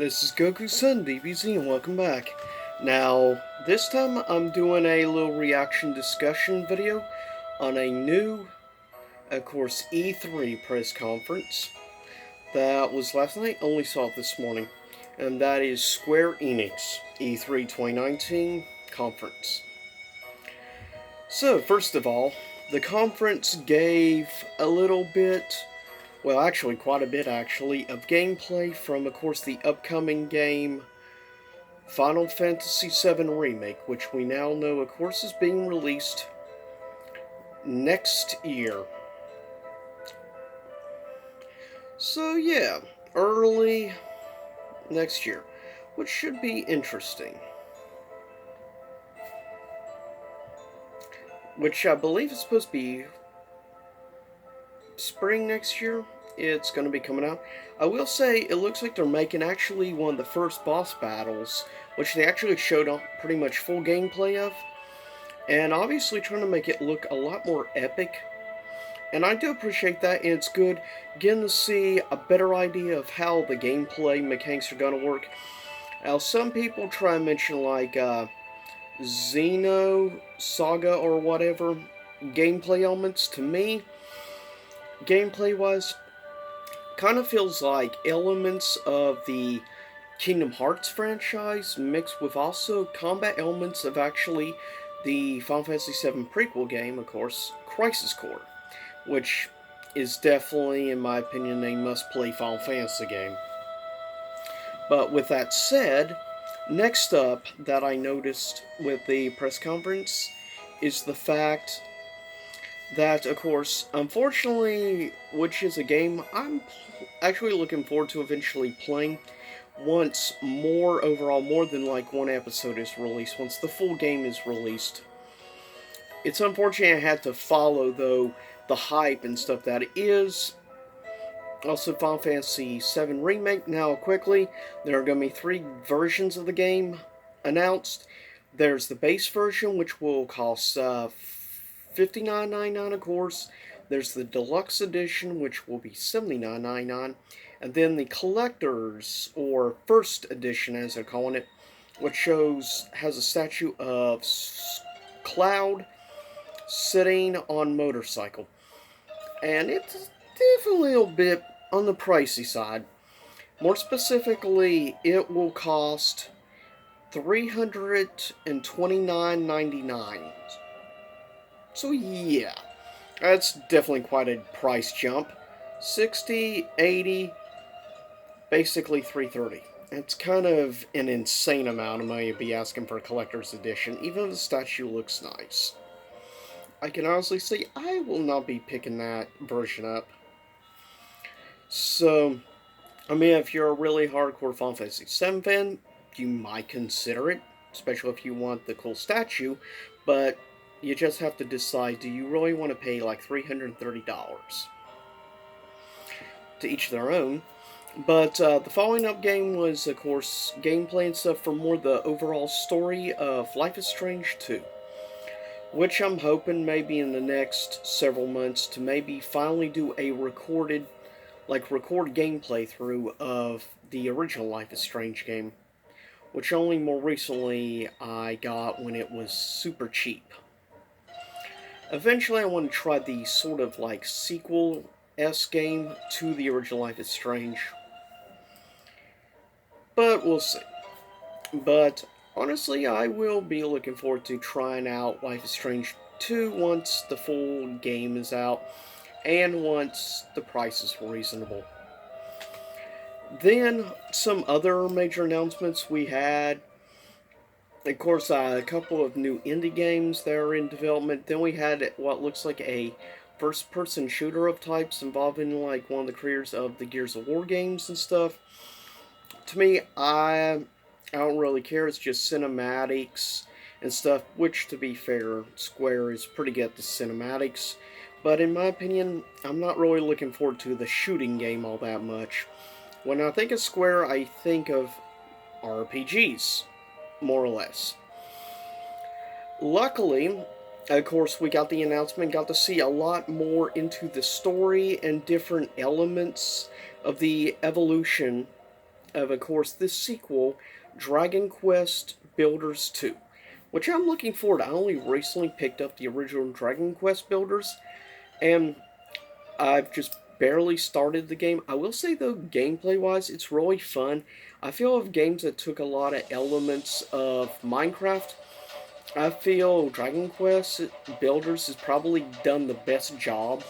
This is Goku-san, DBZ, and welcome back. Now, this time I'm doing a little reaction discussion video on a new, of course, E3 press conference that was last night, only saw it this morning, and that is Square Enix E3 2019 conference. So, first of all, the conference gave a little bit, well, actually, quite a bit, actually, of gameplay from, of course, the upcoming game Final Fantasy VII Remake, which we now know, of course, is being released next year. So, yeah, early next year, which should be interesting. Which I believe is supposed to be spring next year. It's going to be coming out. I will say, it looks like they're making actually one of the first boss battles, which they actually showed off pretty much full gameplay of, and obviously trying to make it look a lot more epic. And I do appreciate that, and it's good getting to see a better idea of how the gameplay mechanics are going to work. Now, some people try and mention, like, Xeno Saga or whatever gameplay elements. To me, gameplay-wise, kind of feels like elements of the Kingdom Hearts franchise mixed with also combat elements of actually the Final Fantasy VII prequel game, of course, Crisis Core, which is definitely, in my opinion, a must-play Final Fantasy game. But with that said, next up that I noticed with the press conference is the fact that, of course, unfortunately, which is a game I'm actually looking forward to eventually playing once more than like one episode is released, once the full game is released. It's unfortunate I had to follow, though, the hype and stuff that it is. Also, Final Fantasy VII Remake. Now, quickly, there are going to be 3 versions of the game announced. There's the base version, which will cost $59.99, of course. There's the deluxe edition, which will be $79.99. And then the collector's, or first edition as they're calling it, which has a statue of Cloud sitting on motorcycle. And it's definitely a little bit on the pricey side. More specifically, it will cost $329.99. So yeah, that's definitely quite a price jump. 60, 80, basically 330. It's kind of an insane amount of money to be asking for a collector's edition, even if the statue looks nice. I can honestly say I will not be picking that version up. So, I mean, if you're a really hardcore Final Fantasy VII fan, you might consider it, especially if you want the cool statue, but you just have to decide, do you really want to pay like $330? To each their own. But the following up game was, of course, gameplay and stuff for more the overall story of Life is Strange 2. Which I'm hoping maybe in the next several months to maybe finally do a record gameplay through of the original Life is Strange game. Which only more recently I got when it was super cheap. Eventually I want to try the sort of like sequel-esque game to the original Life is Strange. But we'll see. But honestly, I will be looking forward to trying out Life is Strange 2 once the full game is out and once the price is reasonable. Then, some other major announcements we had. Of course, a couple of new indie games that are in development. Then we had what looks like a first-person shooter of types involving like one of the creators of the Gears of War games and stuff. To me, I don't really care. It's just cinematics and stuff, which, to be fair, Square is pretty good at the cinematics. But in my opinion, I'm not really looking forward to the shooting game all that much. When I think of Square, I think of RPGs, more or less. Luckily, of course, we got the announcement, got to see a lot more into the story and different elements of the evolution of course, this sequel, Dragon Quest Builders 2, which I'm looking forward to. I only recently picked up the original Dragon Quest Builders, and I've just barely started the game. I will say, though, gameplay-wise, it's really fun. I feel of games that took a lot of elements of Minecraft, I feel Dragon Quest Builders has probably done the best job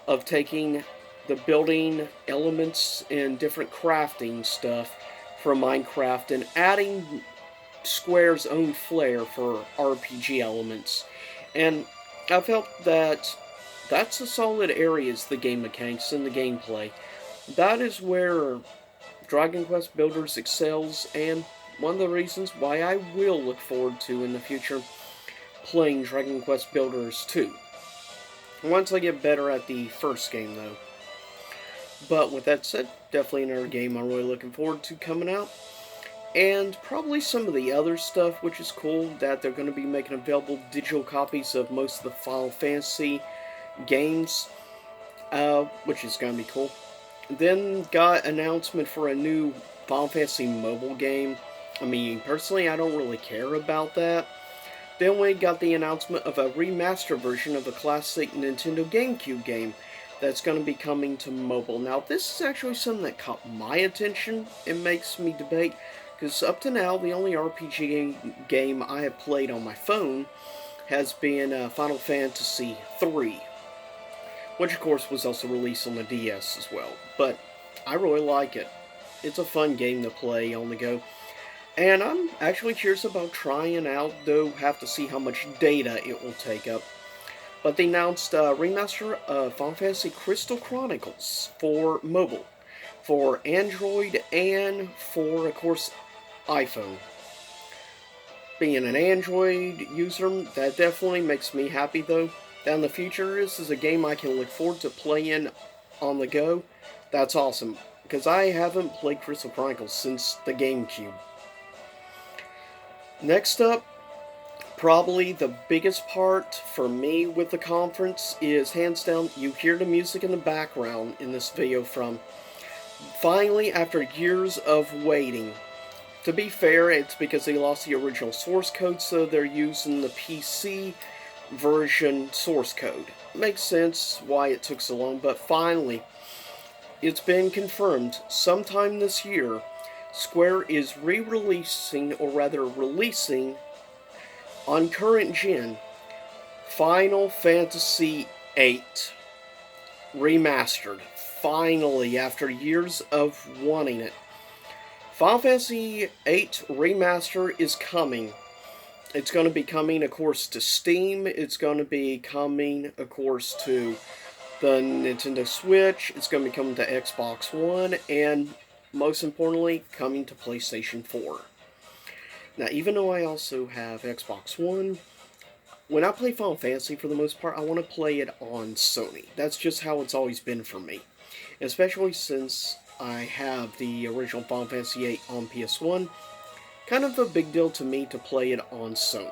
of taking the building elements and different crafting stuff from Minecraft and adding Square's own flair for RPG elements. And I felt that that's a solid area, is the game mechanics and the gameplay. That is where Dragon Quest Builders excels, and one of the reasons why I will look forward to in the future playing Dragon Quest Builders 2. Once I get better at the first game, though. But with that said, definitely another game I'm really looking forward to coming out. And probably some of the other stuff, which is cool, that they're going to be making available digital copies of most of the Final Fantasy games, which is going to be cool. Then got announcement for a new Final Fantasy mobile game. I mean, personally, I don't really care about that. Then we got the announcement of a remastered version of a classic Nintendo GameCube game that's going to be coming to mobile. Now, this is actually something that caught my attention and makes me debate, because up to now, the only RPG game I have played on my phone has been Final Fantasy III, which of course was also released on the DS as well. But I really like it. It's a fun game to play on the go. And I'm actually curious about trying out, though have to see how much data it will take up. But they announced a remaster of Final Fantasy Crystal Chronicles for mobile, for Android, and for, of course, iPhone. Being an Android user, that definitely makes me happy, though. Down the future, this is a game I can look forward to playing on the go. That's awesome, because I haven't played Crystal Chronicles since the GameCube. Next up, probably the biggest part for me with the conference is, hands down, you hear the music in the background in this video from. Finally, after years of waiting. To be fair, it's because they lost the original source code, so they're using the PC version source code. Makes sense why it took so long, but finally, it's been confirmed sometime this year, Square is re-releasing, or rather releasing, on current gen, Final Fantasy VIII Remastered. Finally, after years of wanting it. Final Fantasy VIII Remaster is coming. It's going to be coming, of course, to Steam. It's going to be coming, of course, to the Nintendo Switch. It's going to be coming to Xbox One, and most importantly, coming to PlayStation 4. Now, even though I also have Xbox One, when I play Final Fantasy, for the most part, I want to play it on Sony. That's just how it's always been for me. Especially since I have the original Final Fantasy VIII on PS1. Kind of a big deal to me to play it on Sony.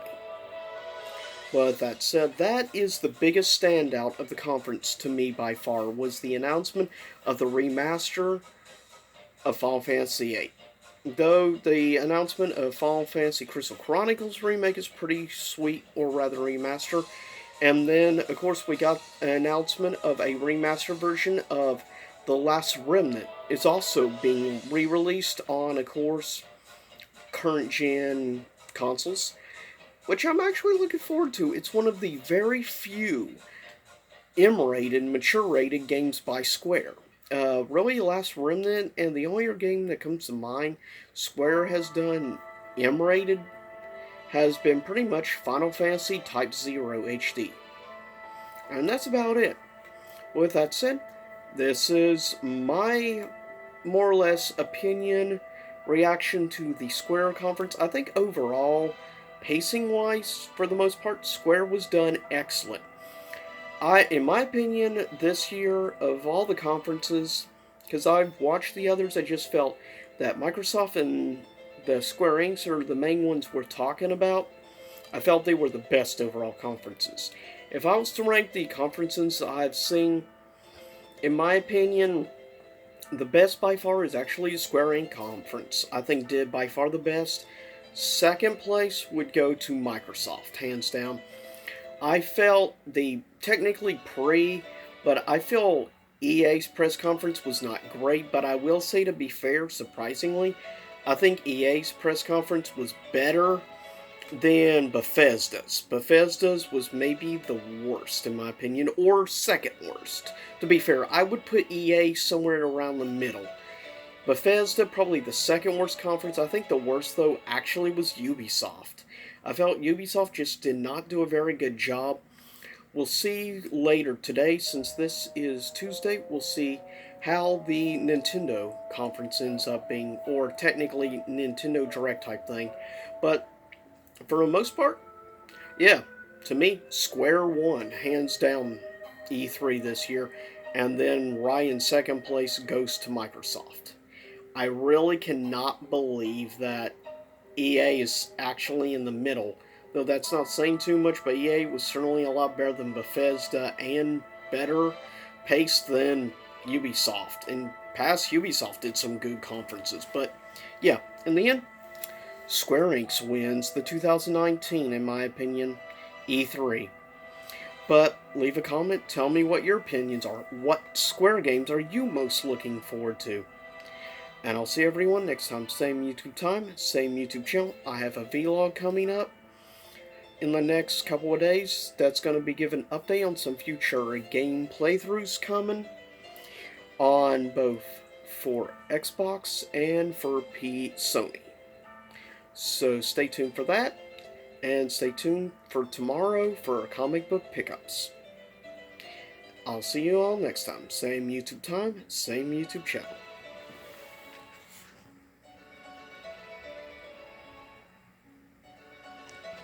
But that said, that is the biggest standout of the conference to me by far, was the announcement of the remaster of Final Fantasy VIII. Though the announcement of Final Fantasy Crystal Chronicles remake is pretty sweet, or rather remaster. And then, of course, we got an announcement of a remaster version of The Last Remnant. It's also being re-released on, of course, current-gen consoles, which I'm actually looking forward to. It's one of the very few M-rated, mature-rated games by Square. Really, Last Remnant, and the only other game that comes to mind Square has done M-rated has been pretty much Final Fantasy Type 0 HD. And that's about it. With that said, this is my more or less opinion, reaction to the Square conference. I think overall, pacing-wise, for the most part, Square was done excellent. In my opinion, this year, of all the conferences, because I've watched the others, I just felt that Microsoft and the Square Enix are the main ones we're talking about. I felt they were the best overall conferences. If I was to rank the conferences I've seen, in my opinion, The best by far is actually the Square Enix conference. I think did by far the best. Second place would go to Microsoft, hands down. I felt the technically but I feel EA's press conference was not great. But I will say, to be fair, surprisingly, I think EA's press conference was better than Bethesda's. Bethesda's was maybe the worst, in my opinion, or second worst. To be fair, I would put EA somewhere around the middle. Bethesda, probably the second worst conference. I think the worst, though, actually was Ubisoft. I felt Ubisoft just did not do a very good job. We'll see later today, since this is Tuesday, we'll see how the Nintendo conference ends up being, or technically Nintendo Direct type thing. But for the most part, yeah, to me, Square won, hands down, E3 this year, and then right in second place goes to Microsoft. I really cannot believe that EA is actually in the middle. Though that's not saying too much, but EA was certainly a lot better than Bethesda and better paced than Ubisoft. And past Ubisoft did some good conferences. But yeah, in the end, Square Enix wins the 2019, in my opinion, E3. But leave a comment, tell me what your opinions are. What Square games are you most looking forward to? And I'll see everyone next time. Same YouTube time, same YouTube channel. I have a vlog coming up in the next couple of days that's going to be giving an update on some future game playthroughs coming on both for Xbox and for Sony. So stay tuned for that, and stay tuned for tomorrow for comic book pickups. I'll see you all next time. Same YouTube time, same YouTube channel.